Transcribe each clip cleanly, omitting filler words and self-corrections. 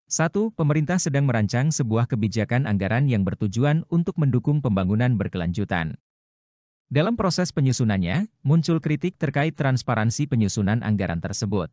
1. Pemerintah sedang merancang sebuah kebijakan anggaran yang bertujuan untuk mendukung pembangunan berkelanjutan. Dalam proses penyusunannya, muncul kritik terkait transparansi penyusunan anggaran tersebut.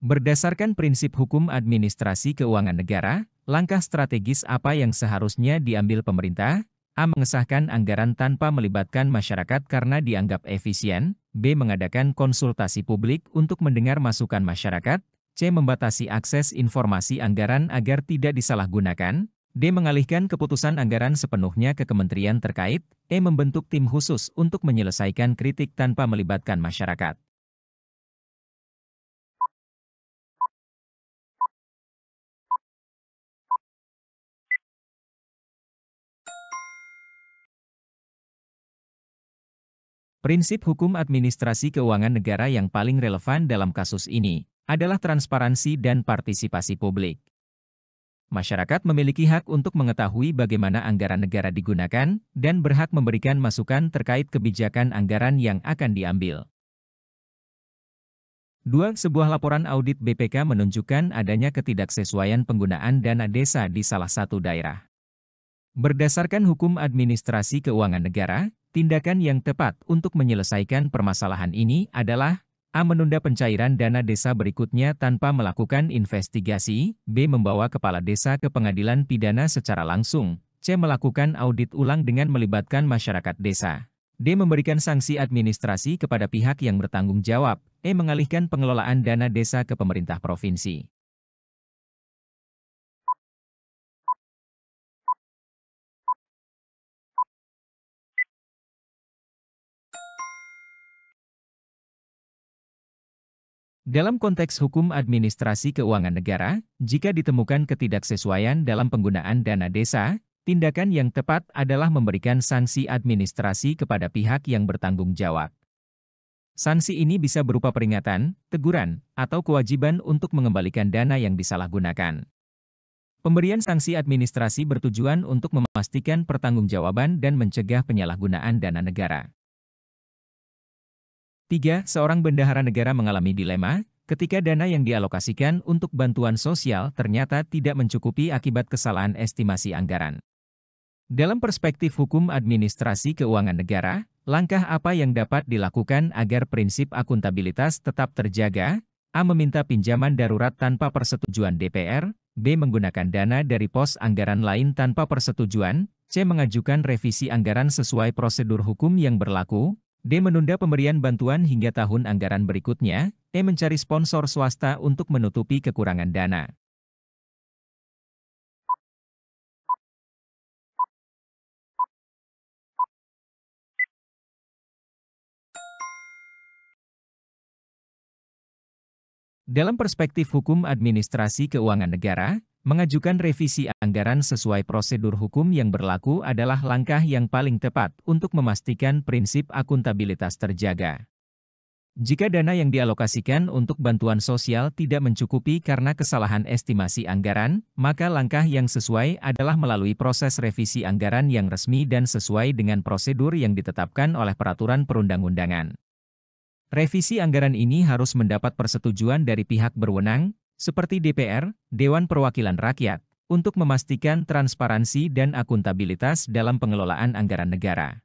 Berdasarkan prinsip hukum administrasi keuangan negara, langkah strategis apa yang seharusnya diambil pemerintah? A. Mengesahkan anggaran tanpa melibatkan masyarakat karena dianggap efisien. B. Mengadakan konsultasi publik untuk mendengar masukan masyarakat. C. Membatasi akses informasi anggaran agar tidak disalahgunakan. D. Mengalihkan keputusan anggaran sepenuhnya ke kementerian terkait. E. Membentuk tim khusus untuk menyelesaikan kritik tanpa melibatkan masyarakat. Prinsip hukum administrasi keuangan negara yang paling relevan dalam kasus ini adalah transparansi dan partisipasi publik. Masyarakat memiliki hak untuk mengetahui bagaimana anggaran negara digunakan dan berhak memberikan masukan terkait kebijakan anggaran yang akan diambil. 2. Sebuah laporan audit BPK menunjukkan adanya ketidaksesuaian penggunaan dana desa di salah satu daerah. Berdasarkan hukum administrasi keuangan negara, tindakan yang tepat untuk menyelesaikan permasalahan ini adalah A. Menunda pencairan dana desa berikutnya tanpa melakukan investigasi. B. Membawa kepala desa ke pengadilan pidana secara langsung. C. Melakukan audit ulang dengan melibatkan masyarakat desa. D. Memberikan sanksi administrasi kepada pihak yang bertanggung jawab. E. Mengalihkan pengelolaan dana desa ke pemerintah provinsi. Dalam konteks hukum administrasi keuangan negara, jika ditemukan ketidaksesuaian dalam penggunaan dana desa, tindakan yang tepat adalah memberikan sanksi administrasi kepada pihak yang bertanggung jawab. Sanksi ini bisa berupa peringatan, teguran, atau kewajiban untuk mengembalikan dana yang disalahgunakan. Pemberian sanksi administrasi bertujuan untuk memastikan pertanggungjawaban dan mencegah penyalahgunaan dana negara. 3. Seorang bendahara negara mengalami dilema ketika dana yang dialokasikan untuk bantuan sosial ternyata tidak mencukupi akibat kesalahan estimasi anggaran. Dalam perspektif hukum administrasi keuangan negara, langkah apa yang dapat dilakukan agar prinsip akuntabilitas tetap terjaga? A. Meminta pinjaman darurat tanpa persetujuan DPR. B. Menggunakan dana dari pos anggaran lain tanpa persetujuan. C. Mengajukan revisi anggaran sesuai prosedur hukum yang berlaku. D. Menunda pemberian bantuan hingga tahun anggaran berikutnya. E. Mencari sponsor swasta untuk menutupi kekurangan dana. Dalam perspektif hukum administrasi keuangan negara, mengajukan revisi anggaran sesuai prosedur hukum yang berlaku adalah langkah yang paling tepat untuk memastikan prinsip akuntabilitas terjaga. Jika dana yang dialokasikan untuk bantuan sosial tidak mencukupi karena kesalahan estimasi anggaran, maka langkah yang sesuai adalah melalui proses revisi anggaran yang resmi dan sesuai dengan prosedur yang ditetapkan oleh peraturan perundang-undangan. Revisi anggaran ini harus mendapat persetujuan dari pihak berwenang, seperti DPR, Dewan Perwakilan Rakyat, untuk memastikan transparansi dan akuntabilitas dalam pengelolaan anggaran negara.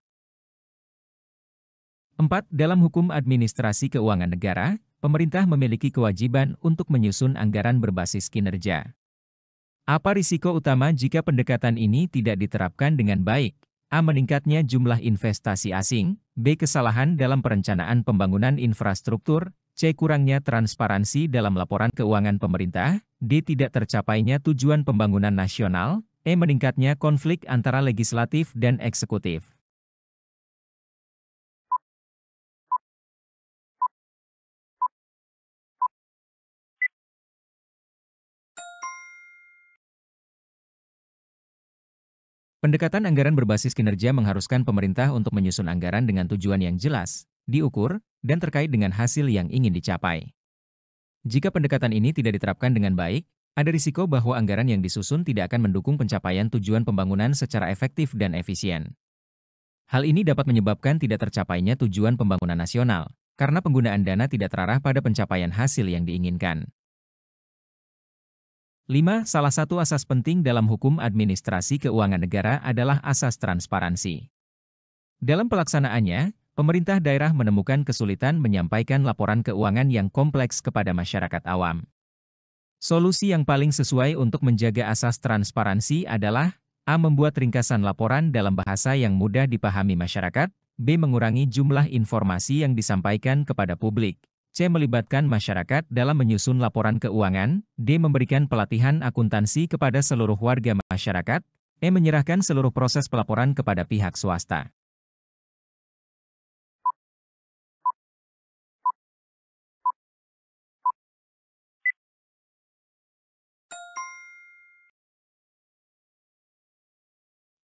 4. Dalam hukum administrasi keuangan negara, pemerintah memiliki kewajiban untuk menyusun anggaran berbasis kinerja. Apa risiko utama jika pendekatan ini tidak diterapkan dengan baik? A. Meningkatnya jumlah investasi asing. B. Kesalahan dalam perencanaan pembangunan infrastruktur. C. Kurangnya transparansi dalam laporan keuangan pemerintah. D. Tidak tercapainya tujuan pembangunan nasional. E. Meningkatnya konflik antara legislatif dan eksekutif. Pendekatan anggaran berbasis kinerja mengharuskan pemerintah untuk menyusun anggaran dengan tujuan yang jelas, diukur, dan terkait dengan hasil yang ingin dicapai. Jika pendekatan ini tidak diterapkan dengan baik, ada risiko bahwa anggaran yang disusun tidak akan mendukung pencapaian tujuan pembangunan secara efektif dan efisien. Hal ini dapat menyebabkan tidak tercapainya tujuan pembangunan nasional, karena penggunaan dana tidak terarah pada pencapaian hasil yang diinginkan. 5. Salah satu asas penting dalam hukum administrasi keuangan negara adalah asas transparansi. Dalam pelaksanaannya, pemerintah daerah menemukan kesulitan menyampaikan laporan keuangan yang kompleks kepada masyarakat awam. Solusi yang paling sesuai untuk menjaga asas transparansi adalah A. Membuat ringkasan laporan dalam bahasa yang mudah dipahami masyarakat, B. Mengurangi jumlah informasi yang disampaikan kepada publik, C. Melibatkan masyarakat dalam menyusun laporan keuangan, D. Memberikan pelatihan akuntansi kepada seluruh warga masyarakat, E. Menyerahkan seluruh proses pelaporan kepada pihak swasta.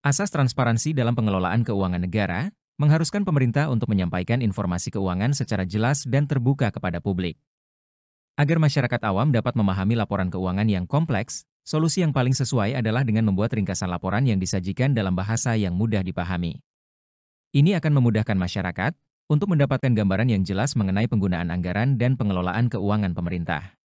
Asas transparansi dalam pengelolaan keuangan negara mengharuskan pemerintah untuk menyampaikan informasi keuangan secara jelas dan terbuka kepada publik. Agar masyarakat awam dapat memahami laporan keuangan yang kompleks, solusi yang paling sesuai adalah dengan membuat ringkasan laporan yang disajikan dalam bahasa yang mudah dipahami. Ini akan memudahkan masyarakat untuk mendapatkan gambaran yang jelas mengenai penggunaan anggaran dan pengelolaan keuangan pemerintah.